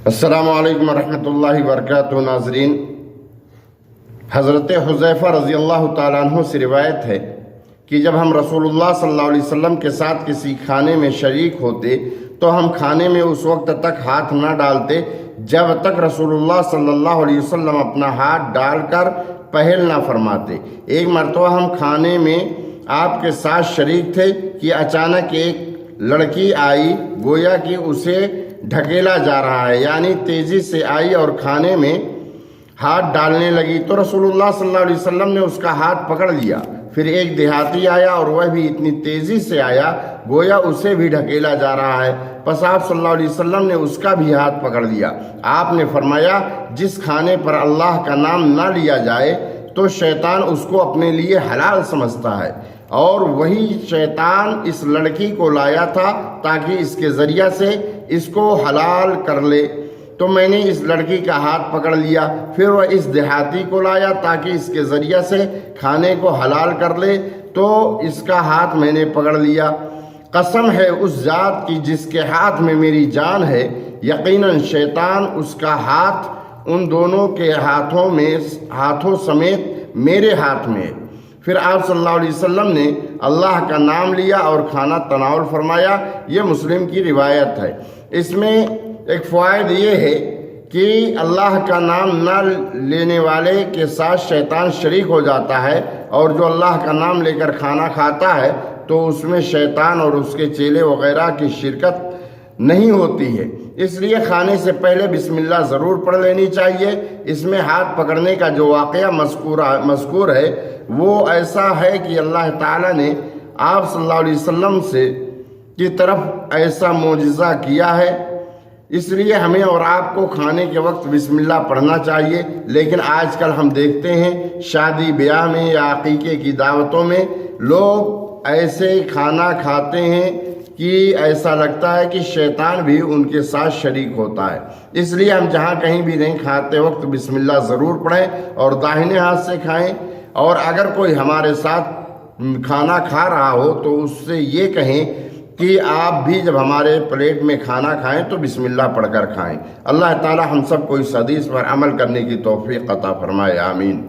السلام علیکم ورحمۃ اللہ وبرکاتہ۔ ناظرین، حضرت حذیفہ رضی اللہ تعالیٰ عنہ سے روایت ہے کہ جب ہم رسول اللہ صلی اللہ علیہ وسلم کے ساتھ کسی کھانے میں شریک ہوتے تو ہم کھانے میں اس وقت تک ہاتھ نہ ڈالتے جب تک رسول اللہ صلی اللہ علیہ وسلم اپنا ہاتھ ڈال کر پہل نہ فرماتے۔ ایک مرتبہ ہم کھانے میں آپ کے ساتھ شریک تھے کہ اچانک ایک لڑکی آئی، گویا کہ اسے ڈھکیلا جا رہا ہے، یعنی تیزی سے آئی اور کھانے میں ہاتھ ڈالنے لگی تو رسول اللہ صلی اللہ علیہ وسلم نے اس کا ہاتھ پکڑ لیا۔ پھر ایک دیہاتی آیا اور وہ بھی اتنی تیزی سے آیا گویا اسے بھی ڈھکیلا جا رہا ہے، پس آپ صلی اللہ علیہ وسلم نے اس کا بھی ہاتھ پکڑ لیا۔ آپ نے فرمایا، جس کھانے پر اللہ کا نام نہ لیا جائے تو شیطان اس کو اپنے لیے حلال سمجھتا ہے، اور وہی شیطان اس لڑکی کو لایا تھا تاکہ اس کے ذریعہ سے اس کو حلال کر لے، تو میں نے اس لڑکی کا ہاتھ پکڑ لیا۔ پھر وہ اس دیہاتی کو لایا تاکہ اس کے ذریعہ سے کھانے کو حلال کر لے، تو اس کا ہاتھ میں نے پکڑ لیا۔ قسم ہے اس ذات کی جس کے ہاتھ میں میری جان ہے، یقیناً شیطان اس کا ہاتھ ان دونوں کے ہاتھوں سمیت میرے ہاتھ میں ہے۔ پھر آپ صلی اللہ علیہ وسلم نے اللہ کا نام لیا اور کھانا تناول فرمایا۔ یہ مسلم کی روایت ہے۔ اس میں ایک فوائد یہ ہے کہ اللہ کا نام نہ لینے والے کے ساتھ شیطان شریک ہو جاتا ہے، اور جو اللہ کا نام لے کر کھانا کھاتا ہے تو اس میں شیطان اور اس کے چیلے وغیرہ کی شرکت نہیں ہوتی ہے۔ اس لیے کھانے سے پہلے بسم اللہ ضرور پڑھ لینی چاہیے۔ اس میں ہاتھ پکڑنے کا جو واقعہ مذکور ہے وہ ایسا ہے کہ اللہ تعالیٰ نے آپ صلی اللہ علیہ وسلم کی طرف ایسا معجزہ کیا ہے، اس لیے ہمیں اور آپ کو کھانے کے وقت بسم اللہ پڑھنا چاہیے۔ لیکن آج کل ہم دیکھتے ہیں شادی بیاہ میں یا عقیقے کی دعوتوں میں لوگ ایسے کھانا کھاتے ہیں کہ ایسا لگتا ہے کہ شیطان بھی ان کے ساتھ شریک ہوتا ہے۔ اس لیے ہم جہاں کہیں بھی نہیں کھاتے وقت بسم اللہ ضرور پڑھیں اور داہنے ہاتھ سے کھائیں، اور اگر کوئی ہمارے ساتھ کھانا کھا رہا ہو تو اس سے یہ کہیں کہ آپ بھی جب ہمارے پلیٹ میں کھانا کھائیں تو بسم اللہ پڑھ کر کھائیں۔ اللہ تعالی ہم سب کو اس حدیث پر عمل کرنے کی توفیق عطا فرمائے، آمین۔